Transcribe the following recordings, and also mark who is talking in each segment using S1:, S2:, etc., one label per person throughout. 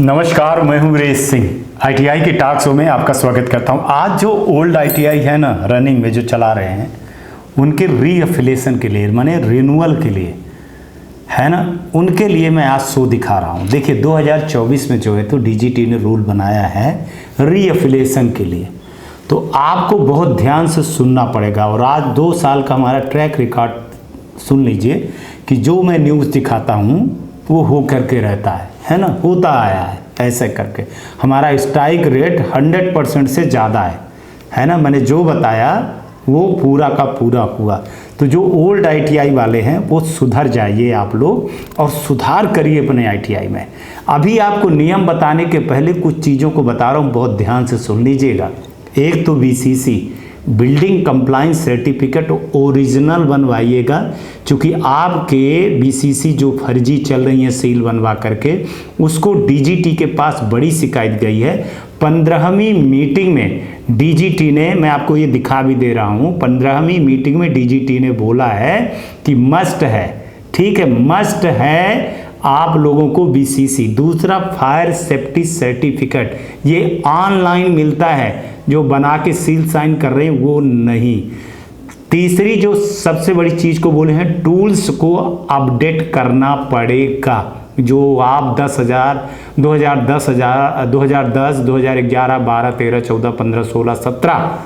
S1: नमस्कार, मैं हूं वीरेश सिंह। आईटीआई के टॉक शो में आपका स्वागत करता हूं। आज जो ओल्ड आईटीआई है ना, रनिंग में जो चला रहे हैं, उनके रीअफिलिएशन के लिए, माने रिन्यूअल के लिए है ना, उनके लिए मैं आज शो दिखा रहा हूं। देखिए 2024 में जो है तो डीजीटी ने रूल बनाया है रीअफिलिएशन के लिए, तो आपको बहुत ध्यान से सुनना पड़ेगा। और आज 2 साल का हमारा ट्रैक रिकॉर्ड सुन लीजिए कि जो मैं न्यूज़ दिखाता हूँ वो हो करके रहता है ना, होता आया है ऐसे करके। हमारा स्ट्राइक रेट 100% से ज़्यादा है ना, मैंने जो बताया वो पूरा का पूरा हुआ। तो जो ओल्ड आईटीआई वाले हैं वो सुधर जाइए आप लोग और सुधार करिए अपने आईटीआई में। अभी आपको नियम बताने के पहले कुछ चीज़ों को बता रहा हूँ, बहुत ध्यान से सुन लीजिएगा। एक तो BCC building compliance certificate original बनवाइएगा, क्योंकि आपके बीसीसी जो फर्जी चल रही हैं सील बनवा करके, उसको डीजीटी के पास बड़ी शिकायत गई है। 15वीं मीटिंग में डीजीटी ने, मैं आपको ये दिखा भी दे रहा हूँ, 15वीं मीटिंग में डीजीटी ने बोला है कि मस्ट है, ठीक है, मस्ट है आप लोगों को बीसीसी। दूसरा फायर सेफ्टी सर्टिफिकेट, ये ऑनलाइन मिलता है, जो बना के सील साइन कर रहे हैं वो नहीं। तीसरी जो सबसे बड़ी चीज़ को बोले हैं, टूल्स को अपडेट करना पड़ेगा। जो आप 2010, 2011, 12, 13, 14, 15, 16, 17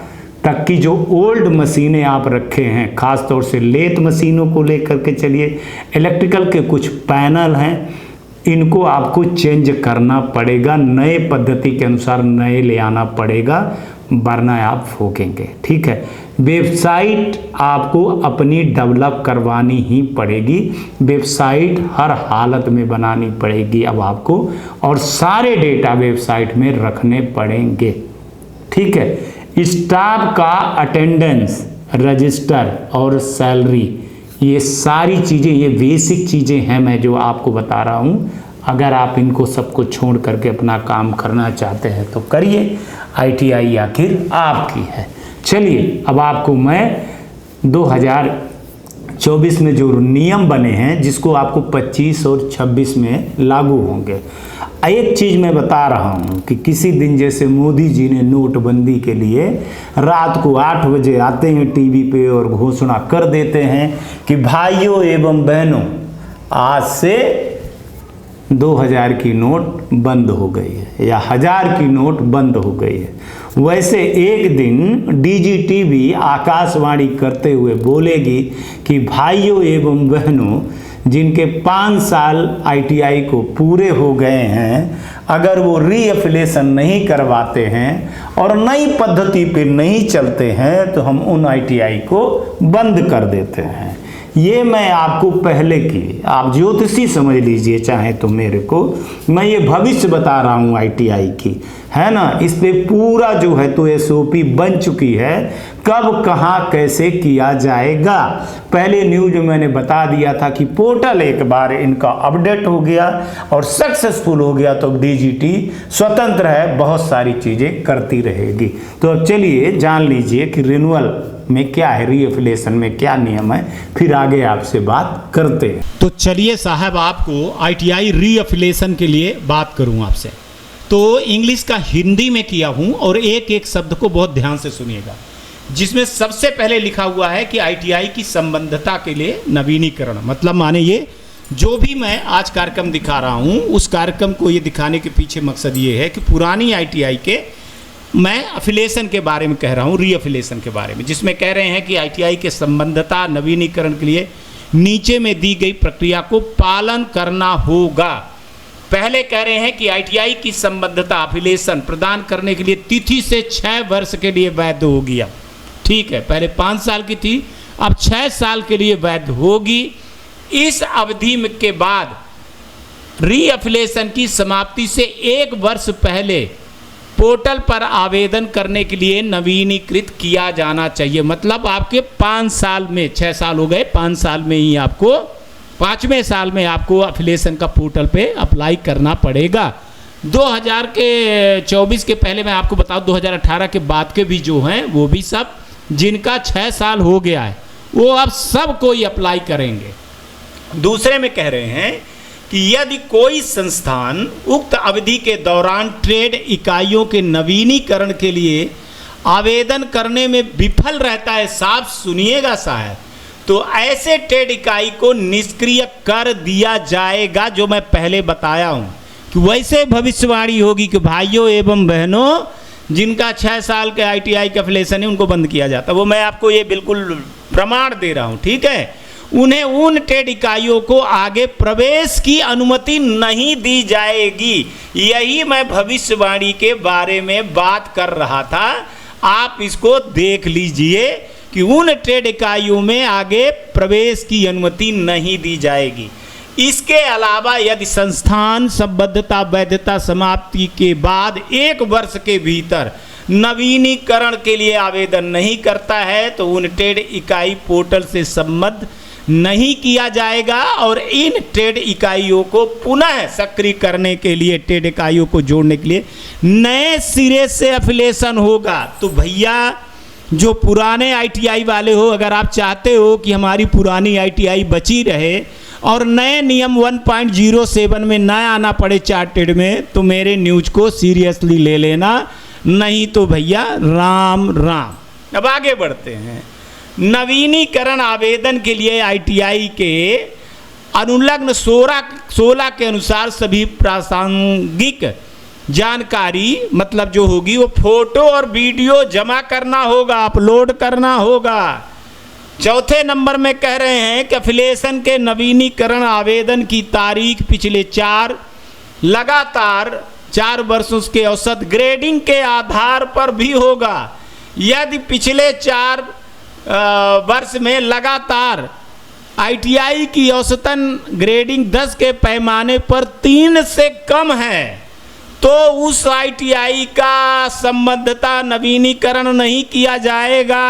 S1: तक की जो ओल्ड मशीनें आप रखे हैं, ख़ास तौर से लेथ मशीनों को लेकर के चलिए, इलेक्ट्रिकल के कुछ पैनल हैं, इनको आपको चेंज करना पड़ेगा, नए पद्धति के अनुसार नए ले आना पड़ेगा, वरना आप ठोकेंगे। ठीक है, वेबसाइट आपको अपनी डेवलप करवानी ही पड़ेगी, वेबसाइट हर हालत में बनानी पड़ेगी अब आपको, और सारे डेटा वेबसाइट में रखने पड़ेंगे। ठीक है, स्टाफ का अटेंडेंस, रजिस्टर और सैलरी, ये सारी चीज़ें, ये बेसिक चीज़ें हैं मैं जो आपको बता रहा हूँ। अगर आप इनको सबको छोड़ करके अपना काम करना चाहते हैं तो करिए, आईटीआई आखिर आपकी है। चलिए अब आपको मैं 2024 में जो नियम बने हैं, जिसको आपको 25 और 26 में लागू होंगे, एक चीज़ मैं बता रहा हूँ कि किसी दिन जैसे मोदी जी ने नोटबंदी के लिए रात को 8 बजे आते हैं टीवी पे और घोषणा कर देते हैं कि भाइयों एवं बहनों, आज से 2000 की नोट बंद हो गई है या 1000 की नोट बंद हो गई है, वैसे एक दिन डीजीटी भी आकाशवाणी करते हुए बोलेगी कि भाइयों एवं बहनों, जिनके 5 साल आईटीआई को पूरे हो गए हैं, अगर वो रीअफिलिएशन नहीं करवाते हैं और नई पद्धति पे नहीं चलते हैं तो हम उन आईटीआई को बंद कर देते हैं। ये मैं आपको पहले की, आप ज्योतिषी समझ लीजिए चाहे तो मेरे को, मैं ये भविष्य बता रहा हूँ आईटीआई की, है ना। इस पे पूरा जो है तो एसओपी बन चुकी है, कब कहाँ कैसे किया जाएगा। पहले न्यूज में मैंने बता दिया था कि पोर्टल एक बार इनका अपडेट हो गया और सक्सेसफुल हो गया तो डीजीटी स्वतंत्र है, बहुत सारी चीज़ें करती रहेगी। तो अब चलिए जान लीजिए कि रिन्यूअल में क्या है, रीअफिलिएशन में क्या नियम है, फिर आगे आपसे बात करते हैं।
S2: तो चलिए साहब, आपको आईटीआई रीअफिलिएशन के लिए बात करूं आपसे। तो इंग्लिश का हिंदी में किया हूं और एक एक शब्द को बहुत ध्यान से सुनिएगा, जिसमें सबसे पहले लिखा हुआ है कि आईटीआई की संबद्धता के लिए नवीनीकरण, मतलब माने ये जो भी मैं आज कार्यक्रम दिखा रहा हूं, उस कार्यक्रम को ये दिखाने के पीछे मकसद ये है कि पुरानी आईटीआई के मैं अफिलिएशन के बारे में कह रहा हूँ, रीअफिलिएशन के बारे में, जिसमें कह रहे हैं कि आईटीआई के संबद्धता नवीनीकरण के लिए नीचे में दी गई प्रक्रिया को पालन करना होगा। पहले कह रहे हैं कि आईटीआई की संबद्धता अफिलिएशन प्रदान करने के लिए तिथि से 6 वर्ष के लिए वैध होगी। अब ठीक है, पहले 5 साल की थी, अब 6 साल के लिए वैध होगी। इस अवधि के बाद रीअफिलिएशन की समाप्ति से 1 वर्ष पहले पोर्टल पर आवेदन करने के लिए नवीनीकृत किया जाना चाहिए। मतलब आपके 5 साल में, 6 साल हो गए, 5 साल में ही आपको, 5वें साल में आपको अफिलिएशन का पोर्टल पे अप्लाई करना पड़ेगा। 2024 के पहले मैं आपको बताऊं, 2018 के बाद के भी जो हैं वो भी सब, जिनका 6 साल हो गया है, वो अब सब कोई अप्लाई करेंगे। दूसरे में कह रहे हैं कि यदि कोई संस्थान उक्त अवधि के दौरान ट्रेड इकाइयों के नवीनीकरण के लिए आवेदन करने में विफल रहता है, साफ सुनिएगा साहब, तो ऐसे ट्रेड इकाई को निष्क्रिय कर दिया जाएगा। जो मैं पहले बताया हूं कि वैसे भविष्यवाणी होगी कि भाइयों एवं बहनों जिनका 6 साल के ITI का एफिलिएशन है उनको बंद किया जाता है। वो मैं आपको ये बिल्कुल प्रमाण दे रहा हूं, ठीक है। उन्हें उन ट्रेड इकाइयों को आगे प्रवेश की अनुमति नहीं दी जाएगी। यही मैं भविष्यवाणी के बारे में बात कर रहा था। आप इसको देख लीजिए कि उन ट्रेड इकाइयों में आगे प्रवेश की अनुमति नहीं दी जाएगी। इसके अलावा यदि संस्थान संबद्धता वैधता समाप्ति के बाद 1 वर्ष के भीतर नवीनीकरण के लिए आवेदन नहीं करता है तो उन ट्रेड इकाई पोर्टल से संबद्ध नहीं किया जाएगा और इन ट्रेड इकाइयों को पुनः सक्रिय करने के लिए, ट्रेड इकाइयों को जोड़ने के लिए नए सिरे से एफिलिएशन होगा। तो भैया जो पुराने ITI वाले हो, अगर आप चाहते हो कि हमारी पुरानी ITI बची रहे और नए नियम 1.07 में न आना पड़े चार्टेड में, तो मेरे न्यूज को सीरियसली ले लेना, नहीं तो भैया राम राम। अब आगे बढ़ते हैं। नवीनीकरण आवेदन के लिए ITI के अनुलग्न 16 के अनुसार सभी प्रासंगिक जानकारी मतलब जो होगी वो फोटो और वीडियो जमा करना होगा, अपलोड करना होगा। चौथे नंबर में कह रहे हैं कि एफिलिएशन के नवीनीकरण आवेदन की तारीख पिछले 4 वर्षों के औसत ग्रेडिंग के आधार पर भी होगा। यदि पिछले 4 वर्ष में लगातार ITI की औसतन ग्रेडिंग 10 के पैमाने पर 3 से कम है तो उस ITI का संबद्धता नवीनीकरण नहीं किया जाएगा।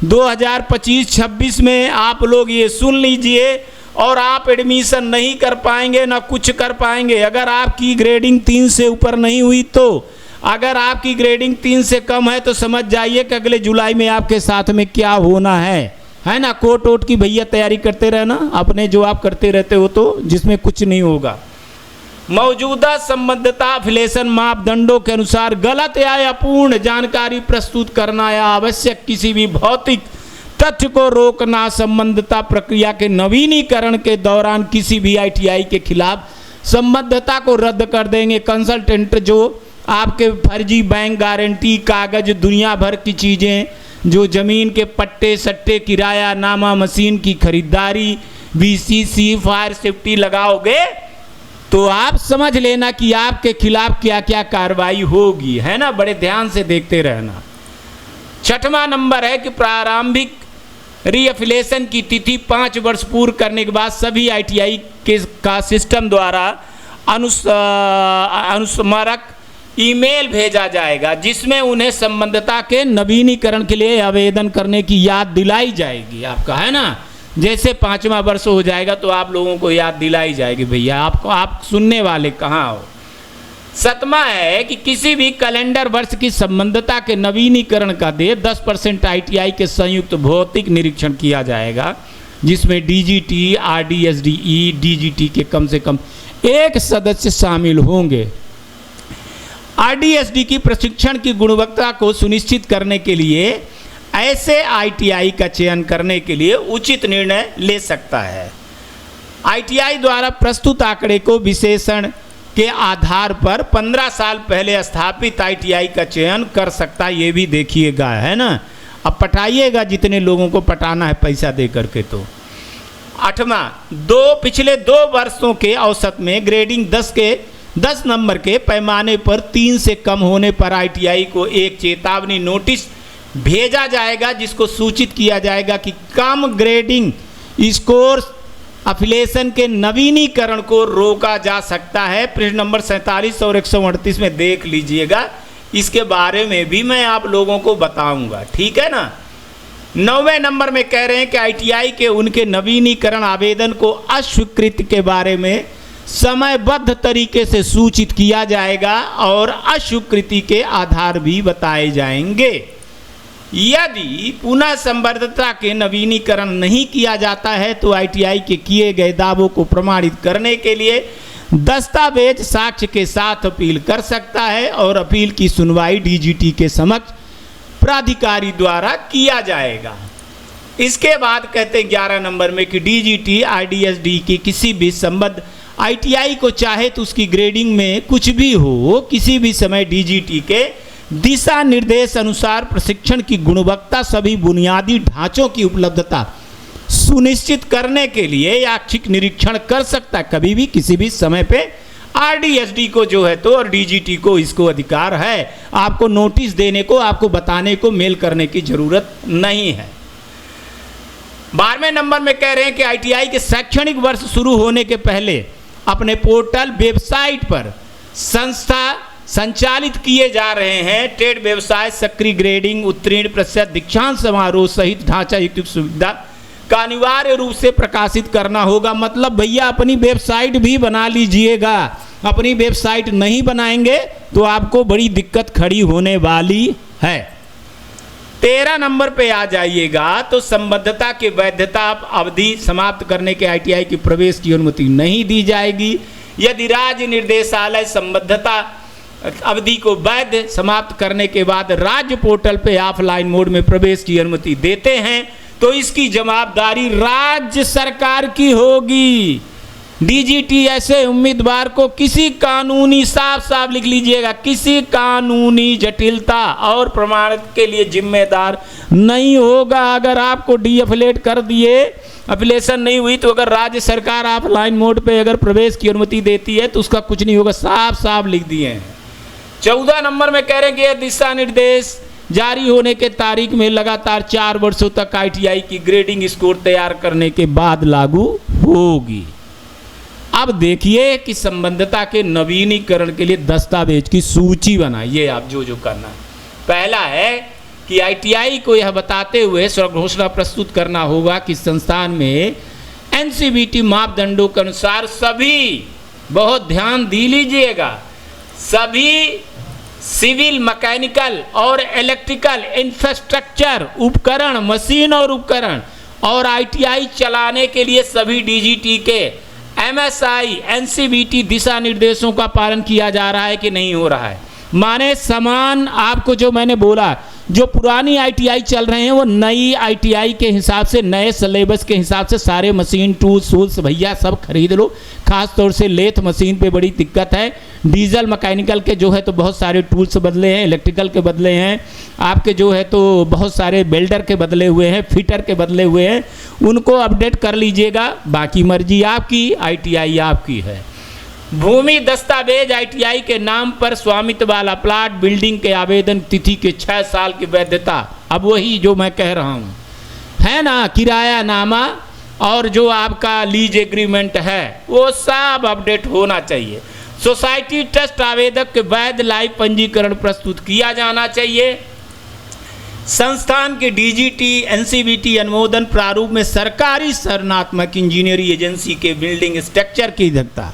S2: 2025-26 में आप लोग ये सुन लीजिए और आप एडमिशन नहीं कर पाएंगे ना कुछ कर पाएंगे। अगर आपकी ग्रेडिंग 3 से ऊपर नहीं हुई तो, अगर आपकी ग्रेडिंग 3 से कम है तो समझ जाइए कि अगले जुलाई में आपके साथ में क्या होना है ना। कोर्ट वोट की भैया तैयारी करते रहना अपने, जो आप करते रहते हो तो, जिसमें कुछ नहीं होगा। मौजूदा संबद्धता एफिलिएशन मापदंडों के अनुसार गलत या अपूर्ण जानकारी प्रस्तुत करना या आवश्यक किसी भी भौतिक तथ्य को रोकना संबद्धता प्रक्रिया के नवीनीकरण के दौरान किसी भी ITI के खिलाफ संबद्धता को रद्द कर देंगे। कंसल्टेंट जो आपके फर्जी बैंक गारंटी कागज दुनिया भर की चीज़ें, जो ज़मीन के पट्टे सट्टे, किराया नामा, मशीन की खरीदारी, BCC, फायर सेफ्टी लगाओगे तो आप समझ लेना कि आपके खिलाफ क्या क्या कार्रवाई होगी, है ना। बड़े ध्यान से देखते रहना। 6वां नंबर है कि प्रारंभिक रीएफिलिएशन की तिथि 5 वर्ष पूर्ण करने के बाद सभी ITI का सिस्टम द्वारा अनुस्मारक ईमेल भेजा जाएगा जिसमें उन्हें संबद्धता के नवीनीकरण के लिए आवेदन करने की याद दिलाई जाएगी आपका, है ना। जैसे 5वां वर्ष हो जाएगा तो आप लोगों को याद दिलाई जाएगी भैया, आपको, आप सुनने वाले कहाँ हो। 7वां है कि किसी भी कैलेंडर वर्ष की संबद्धता के नवीनीकरण का देय 10% ITI के संयुक्त भौतिक निरीक्षण किया जाएगा जिसमें DGT, RDSDE, DGT के कम से कम 1 सदस्य शामिल होंगे। RDSD की प्रशिक्षण की गुणवत्ता को सुनिश्चित करने के लिए ऐसे ITI का चयन करने के लिए उचित निर्णय ले सकता है। ITI द्वारा प्रस्तुत आंकड़े को विशेषण के आधार पर 15 साल पहले स्थापित ITI का चयन कर सकता है, ये भी देखिएगा, है ना। अब पटाइएगा जितने लोगों को पटाना है पैसा दे करके। तो 8वां, पिछले 2 वर्षों के औसत में ग्रेडिंग 10 नंबर के पैमाने पर 3 से कम होने पर ITI को एक चेतावनी नोटिस भेजा जाएगा जिसको सूचित किया जाएगा कि कम ग्रेडिंग स्कोर एफिलिएशन के नवीनीकरण को रोका जा सकता है। पृष्ठ नंबर 47 और 138 में देख लीजिएगा, इसके बारे में भी मैं आप लोगों को बताऊंगा, ठीक है ना। 9वें नंबर में कह रहे हैं कि ITI के उनके नवीनीकरण आवेदन को अस्वीकृत के बारे में समयबद्ध तरीके से सूचित किया जाएगा और अस्वीकृति के आधार भी बताए जाएंगे। यदि पुनः संबद्धता के नवीनीकरण नहीं किया जाता है तो आईटीआई के किए गए दावों को प्रमाणित करने के लिए दस्तावेज साक्ष्य के साथ अपील कर सकता है और अपील की सुनवाई डीजीटी के समक्ष प्राधिकारी द्वारा किया जाएगा। इसके बाद कहते हैं 11 नंबर में कि डीजीटी आईडीएसडी की किसी भी संबद्ध आईटीआई को चाहे तो उसकी ग्रेडिंग में कुछ भी हो, किसी भी समय डीजीटी के दिशा निर्देश अनुसार प्रशिक्षण की गुणवत्ता सभी बुनियादी ढांचों की उपलब्धता सुनिश्चित करने के लिए याक्षिक निरीक्षण कर सकता है, कभी भी किसी भी समय पे आरडीएसडी को जो है तो और डीजीटी को इसको अधिकार है आपको नोटिस देने को, आपको बताने को, मेल करने की जरूरत नहीं है। 12वें नंबर में कह रहे हैं कि आईटीआई के शैक्षणिक वर्ष शुरू होने के पहले अपने पोर्टल वेबसाइट पर संस्था संचालित किए जा रहे हैं ट्रेड व्यवसाय सक्रिय ग्रेडिंग उत्तीर्ण प्रतिशत दीक्षांत समारोह सहित ढांचा युक्त सुविधा का अनिवार्य रूप से प्रकाशित करना होगा। मतलब भैया अपनी वेबसाइट भी बना लीजिएगा, अपनी वेबसाइट नहीं बनाएंगे तो आपको बड़ी दिक्कत खड़ी होने वाली है। 13 नंबर पे आ जाइएगा तो संबद्धता के वैधता अवधि समाप्त करने के आईटीआई की प्रवेश की अनुमति नहीं दी जाएगी। यदि राज्य निर्देशालय संबद्धता अवधि को वैध समाप्त करने के बाद राज्य पोर्टल पे ऑफलाइन मोड में प्रवेश की अनुमति देते हैं तो इसकी जवाबदारी राज्य सरकार की होगी। डीजीटी ऐसे उम्मीदवार को किसी कानूनी, साफ साफ लिख लीजिएगा, किसी कानूनी जटिलता और प्रमाण के लिए जिम्मेदार नहीं होगा। अगर आपको डीएफिलेट कर दिए, एफिलेशन नहीं हुई, तो अगर राज्य सरकार ऑफलाइन मोड पे अगर प्रवेश की अनुमति देती है तो उसका कुछ नहीं होगा, साफ साफ लिख दिए हैं। 14 नंबर में कह रहे हैं कि यह दिशा निर्देश जारी होने के तारीख में लगातार 4 वर्षों तक आईटीआई की ग्रेडिंग स्कोर तैयार करने के बाद लागू होगी। अब देखिए कि संबद्धता के नवीनीकरण के लिए दस्तावेज की सूची बनाइए आप जो करना है। पहला है कि आईटीआई को यह बताते हुए स्वघोषणा प्रस्तुत करना होगा कि संस्थान में एनसीबीटी मापदंडों के अनुसार सभी, बहुत ध्यान दी लीजिएगा, सभी सिविल, मैकेनिकल और इलेक्ट्रिकल इंफ्रास्ट्रक्चर उपकरण, मशीन और उपकरण और आईटीआई चलाने के लिए सभी डीजीटी के एमएसआई एनसीबीटी दिशा निर्देशों का पालन किया जा रहा है कि नहीं हो रहा है। माने समान आपको जो मैंने बोला, जो पुरानी आईटीआई चल रहे हैं वो नई आईटीआई के हिसाब से, नए सिलेबस के हिसाब से सारे मशीन टूल्स भैया सब खरीद लो। खास तौर से लेथ मशीन पे बड़ी दिक्कत है। डीजल मैकेनिकल के जो है तो बहुत सारे टूल्स बदले हैं, इलेक्ट्रिकल के बदले हैं, आपके जो है तो बहुत सारे बेल्डर के बदले हुए हैं, फिटर के बदले हुए हैं, उनको अपडेट कर लीजिएगा। बाकी मर्जी आपकी, आईटीआई आपकी है। भूमि दस्तावेज आईटीआई के नाम पर स्वामित्व वाला प्लाट बिल्डिंग के आवेदन तिथि के 6 साल की वैधता, अब वही जो मैं कह रहा हूँ है ना, किराया नामा और जो आपका लीज एग्रीमेंट है वो सब अपडेट होना चाहिए। सोसाइटी ट्रस्ट आवेदक के वैध लाइव पंजीकरण प्रस्तुत किया जाना चाहिए। संस्थान के डीजीटी एनसीबीटी अनुमोदन प्रारूप में सरकारी शरणात्मक इंजीनियरिंग एजेंसी के बिल्डिंग स्ट्रक्चर की दक्षता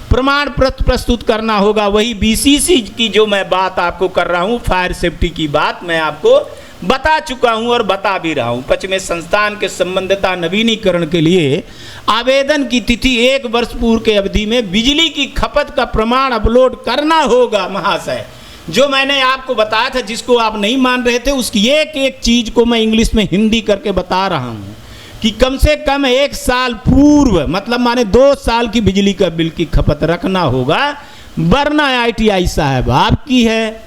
S2: प्रमाण पत्र प्रस्तुत करना होगा। वही बीसीसी की जो मैं बात आपको कर रहा हूँ, फायर सेफ्टी की बात मैं आपको बता चुका हूँ और बता भी रहा हूँ। 5वें संस्थान के संबद्धता नवीनीकरण के लिए आवेदन की तिथि 1 वर्ष पूर्व के अवधि में बिजली की खपत का प्रमाण अपलोड करना होगा। महाशय, जो मैंने आपको बताया था, जिसको आप नहीं मान रहे थे, उसकी एक एक चीज को मैं इंग्लिश में हिंदी करके बता रहा हूँ कि कम से कम 1 साल पूर्व, मतलब माने 2 साल की बिजली का बिल की खपत रखना होगा, वरना आईटीआई साहब आपकी है।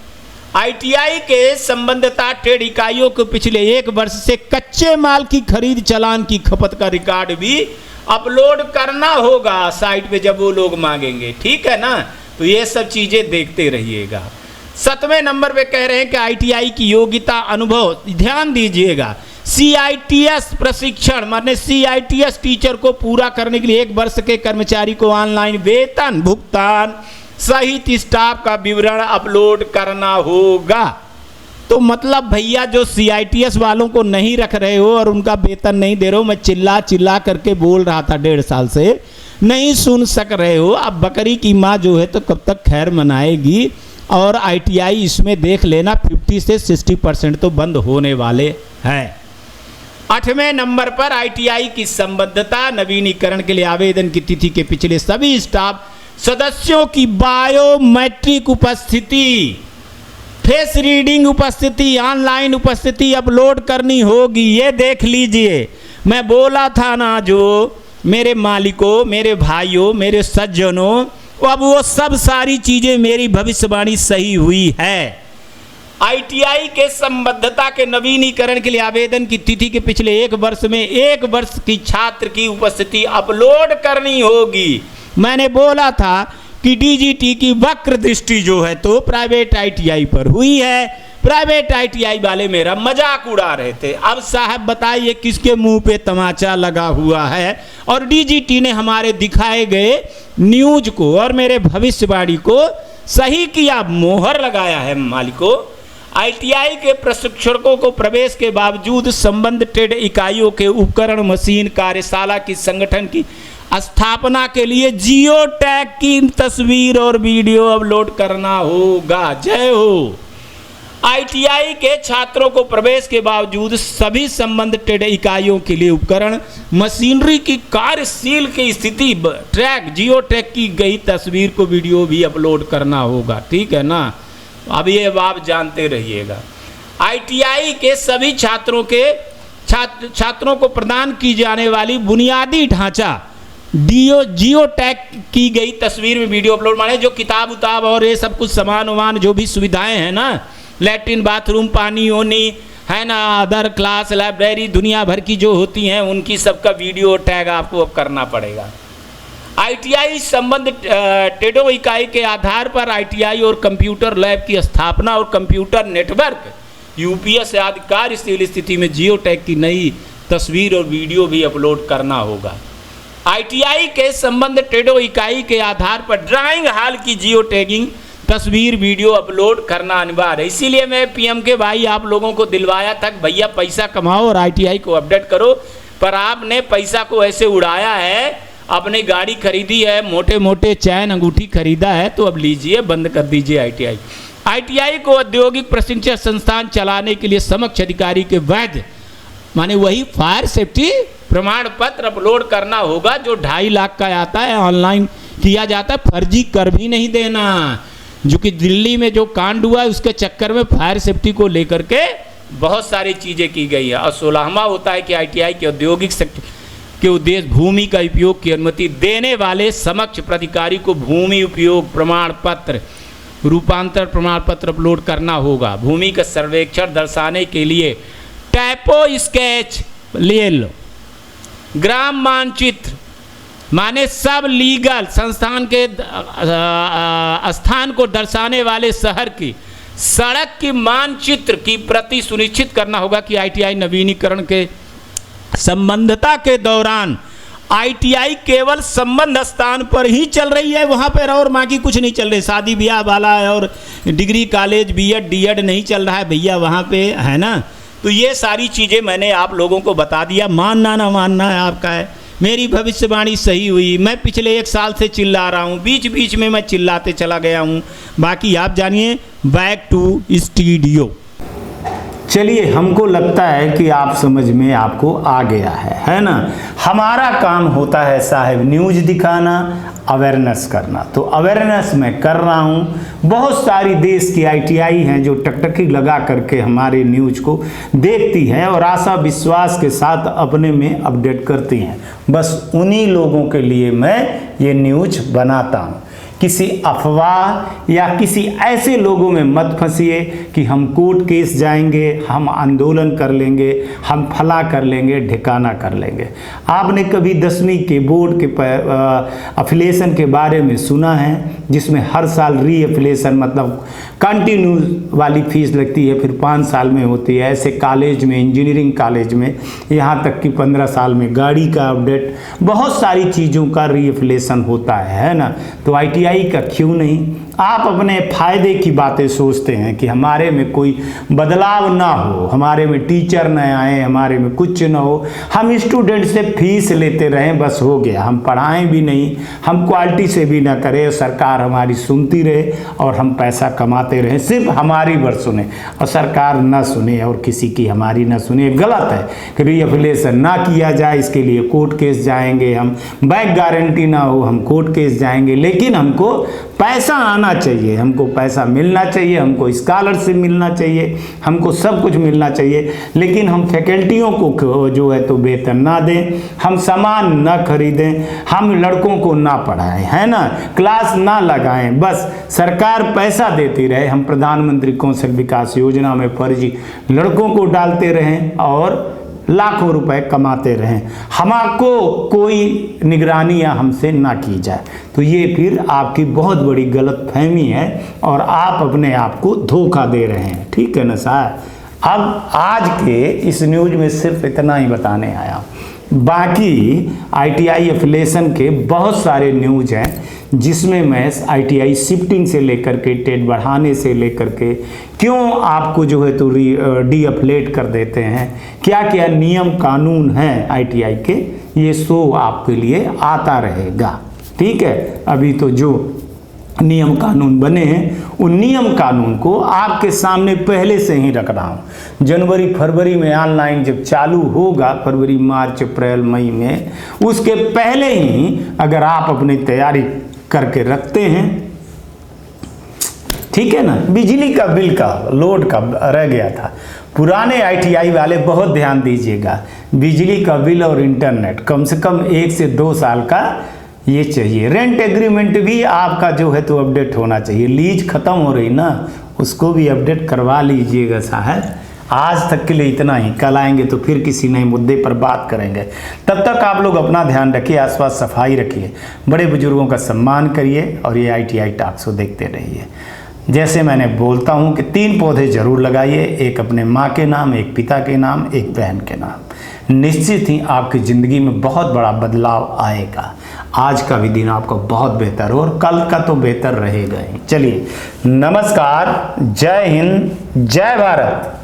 S2: आईटीआई के संबद्धता ट्रेड इकाइयों को पिछले 1 वर्ष से कच्चे माल की खरीद चालान की खपत का रिकॉर्ड भी अपलोड करना होगा साइट पे जब वो लोग मांगेंगे, ठीक है ना। तो ये सब चीजें देखते रहिएगा। 7वें नंबर पे कह रहे हैं कि आईटीआई की योग्यता अनुभव, ध्यान दीजिएगा, सीआईटीएस प्रशिक्षण, माने सीआईटीएस टीचर को पूरा करने के लिए 1 वर्ष के कर्मचारी को ऑनलाइन वेतन भुगतान सहित स्टाफ का विवरण अपलोड करना होगा। तो मतलब भैया जो सीआईटीएस वालों को नहीं रख रहे हो और उनका वेतन नहीं दे रहे हो, मैं चिल्ला करके बोल रहा था 1.5 साल से, नहीं सुन सक रहे हो। अब बकरी की माँ जो है तो कब तक खैर मनाएगी। और ITI इसमें देख लेना 50 से 60% तो बंद होने वाले हैं। 8वें नंबर पर ITI की संबद्धता नवीनीकरण के लिए आवेदन की तिथि के पिछले सभी स्टाफ सदस्यों की बायोमेट्रिक उपस्थिति, फेस रीडिंग उपस्थिति, ऑनलाइन उपस्थिति अपलोड करनी होगी। ये देख लीजिए, मैं बोला था ना, जो मेरे मालिकों, मेरे भाइयों, मेरे सज्जनों, अब वो सब सारी चीजें मेरी भविष्यवाणी सही हुई है। ITI के संबद्धता के नवीनीकरण के लिए आवेदन की तिथि के पिछले 1 वर्ष में 1 वर्ष की छात्र की उपस्थिति अपलोड करनी होगी। मैंने बोला था कि DGT की वक्र दृष्टि जो है तो प्राइवेट ITI पर हुई है। प्राइवेट ITI वाले मेरा मजाक उड़ा रहे थे। अब साहब बताइए किसके मुंह पे तमाचा लगा हुआ है। और DGT ने हमारे दिखाए गए न्यूज को और मेरे भविष्यवाणी को सही किया, मोहर लगाया है मालिकों। ITI के प्रशिक्षकों को प्रवेश के बावजूद संबंध ट्रेड इकाइयों के उपकरण, मशीन, कार्यशाला की संगठन की स्थापना के लिए जियो टैग की तस्वीर और वीडियो अपलोड करना होगा। जय हो। ITI के छात्रों को प्रवेश के बावजूद सभी संबंध ट्रेड इकाइयों के लिए उपकरण, मशीनरी की कार्यशील की स्थिति ट्रैक, जियो टैग की गई तस्वीर को वीडियो भी अपलोड करना होगा। ठीक है ना, अब ये आप जानते रहिएगा। ITI के सभी छात्रों को प्रदान की जाने वाली बुनियादी ढांचा जियो टैग की गई तस्वीर में वीडियो अपलोड, माने जो किताब उताब और ये सब कुछ सामान वामान जो भी सुविधाएं हैं ना, लैट्रिन, बाथरूम, पानी होनी है ना, अदर क्लास, लाइब्रेरी, दुनिया भर की जो होती हैं उनकी सबका वीडियो टैग आपको अब करना पड़ेगा। ITI संबंध ट्रेडो इकाई के आधार पर ITI और कंप्यूटर लैब की स्थापना और कंप्यूटर नेटवर्क UPS आदि कार्यशील स्थिति में जियो टैग की नई तस्वीर और वीडियो भी अपलोड करना होगा। ITI के संबंध ट्रेडो इकाई के आधार पर ड्राइंग हॉल की जियो टैगिंग तस्वीर, वीडियो अपलोड करना अनिवार्य है। इसीलिए मैं PM के भाई आप लोगों को दिलवाया था, भैया पैसा कमाओ और ITI को अपडेट करो, पर आपने पैसा को ऐसे उड़ाया है, अपनी गाड़ी खरीदी है, मोटे मोटे चैन अंगूठी खरीदा है, तो अब लीजिए, बंद कर दीजिए ITI। ITI को औद्योगिक प्रशिक्षण संस्थान चलाने के लिए समक्ष अधिकारी के वैध, माने वही फायर सेफ्टी प्रमाण पत्र अपलोड करना होगा जो 2.5 लाख का आता है, ऑनलाइन किया जाता है। फर्जी कर भी नहीं देना, जो कि दिल्ली में जो कांड हुआ है उसके चक्कर में फायर सेफ्टी को लेकर के बहुत सारी चीज़ें की गई है। और 16वां होता है कि ITI के औद्योगिक सेक्टर के उद्देश्य भूमि का उपयोग की अनुमति देने वाले समक्ष प्राधिकारी को भूमि उपयोग प्रमाण पत्र, रूपांतर प्रमाण पत्र अपलोड करना होगा। भूमि का सर्वेक्षण दर्शाने के लिए टैपो स्केच ले लो, ग्राम मानचित्र, माने सब लीगल संस्थान के स्थान को दर्शाने वाले शहर की सड़क की मानचित्र की प्रति सुनिश्चित करना होगा कि ITI नवीनीकरण के संबद्धता के दौरान ITI केवल संबंध स्थान पर ही चल रही है, वहाँ पर और बाकी कुछ नहीं चल रही। शादी ब्याह वाला है और डिग्री कॉलेज B.Ed D.Ed नहीं चल रहा है भैया वहाँ पे, है ना। तो ये सारी चीज़ें मैंने आप लोगों को बता दिया, मानना ना मानना है आपका है। मेरी भविष्यवाणी सही हुई। मैं पिछले 1 साल से चिल्ला रहा हूँ, बीच बीच में मैं चिल्लाते चला गया हूँ। बाकी आप जानिए, बैक टू स्टूडियो।
S1: चलिए, हमको लगता है कि आप समझ में आपको आ गया है ना। हमारा काम होता है साहब न्यूज़ दिखाना, अवेयरनेस करना। तो अवेयरनेस मैं कर रहा हूँ। बहुत सारी देश की ITI हैं जो टकटकी लगा करके हमारे न्यूज़ को देखती हैं और आशा विश्वास के साथ अपने में अपडेट करती हैं। बस उन्हीं लोगों के लिए मैं ये न्यूज़ बनाता हूँ। किसी अफवाह या किसी ऐसे लोगों में मत फंसिए कि हम कोर्ट केस जाएंगे, हम आंदोलन कर लेंगे, हम फला कर लेंगे, ठिकाना कर लेंगे। आपने कभी 10वीं के बोर्ड के अफिलेशन के बारे में सुना है, जिसमें हर साल रीअफिलेशन मतलब कंटिन्यू वाली फीस लगती है, फिर 5 साल में होती है। ऐसे कॉलेज में, इंजीनियरिंग कॉलेज में, यहाँ तक कि 15 साल में गाड़ी का अपडेट, बहुत सारी चीज़ों का रीअफिलेशन होता है ना। तो ITI का क्यों नहीं? आप अपने फायदे की बातें सोचते हैं कि हमारे में कोई बदलाव ना हो, हमारे में टीचर न आए, हमारे में कुछ ना हो, हम स्टूडेंट से फीस लेते रहें, बस हो गया, हम पढ़ाएं भी नहीं, हम क्वालिटी से भी ना करें, सरकार हमारी सुनती रहे और हम पैसा कमाते रहें, सिर्फ हमारी बात सुने और सरकार ना सुने और किसी की हमारी ना सुने। गलत है कि रीअफिलिएशन ना किया जाए, इसके लिए कोर्ट केस जाएंगे हम, बैंक गारंटी ना हो हम कोर्ट केस जाएंगे, लेकिन हमको पैसा आना चाहिए, हमको पैसा मिलना चाहिए, हमको स्कॉलरशिप मिलना चाहिए, हमको सब कुछ मिलना चाहिए, लेकिन हम फैकल्टियों को जो है तो वेतन ना दें, हम सामान ना खरीदें, हम लड़कों को ना पढ़ाएं, है ना, क्लास ना लगाएं, बस सरकार पैसा देती रहे, हम प्रधानमंत्री कौशल विकास योजना में फर्जी लड़कों को डालते रहें और लाखों रुपए कमाते रहें, हमको कोई निगरानी या हमसे ना की जाए, तो ये फिर आपकी बहुत बड़ी गलतफहमी है और आप अपने आप को धोखा दे रहे हैं। ठीक है ना साहब। अब आज के इस न्यूज में सिर्फ इतना ही बताने आया, बाकी आईटीआई एफिलिएशन के बहुत सारे न्यूज हैं जिसमें मैं आईटीआई शिफ्टिंग से लेकर के टेट बढ़ाने से लेकर के क्यों आपको जो है तो डीअफिलेट कर देते हैं, क्या क्या नियम कानून हैं आईटीआई के, ये शो आपके लिए आता रहेगा। ठीक है, अभी तो जो नियम कानून बने हैं उन नियम कानून को आपके सामने पहले से ही रख रहा हूँ। जनवरी फरवरी में ऑनलाइन जब चालू होगा, फरवरी मार्च अप्रैल मई में, उसके पहले ही अगर आप अपनी तैयारी करके रखते हैं, ठीक है ना। बिजली का बिल का लोड का रह गया था, पुराने आईटीआई वाले बहुत ध्यान दीजिएगा, बिजली का बिल और इंटरनेट कम से कम 1 से 2 साल का ये चाहिए। रेंट एग्रीमेंट भी आपका जो है तो अपडेट होना चाहिए, लीज खत्म हो रही ना, उसको भी अपडेट करवा लीजिएगा साहब। आज तक के लिए इतना ही, कल आएंगे तो फिर किसी नए मुद्दे पर बात करेंगे। तब तक आप लोग अपना ध्यान रखिए, आसपास सफाई रखिए, बड़े बुजुर्गों का सम्मान करिए और ये आईटीआई टॉक्स को देखते रहिए। जैसे मैंने बोलता हूँ कि 3 पौधे जरूर लगाइए, एक अपने माँ के नाम, एक पिता के नाम, एक बहन के नाम, निश्चित ही आपकी ज़िंदगी में बहुत बड़ा बदलाव आएगा। आज का भी दिन आपका बहुत बेहतर हो और कल का तो बेहतर रहेगा ही। चलिए, नमस्कार, जय हिंद, जय भारत।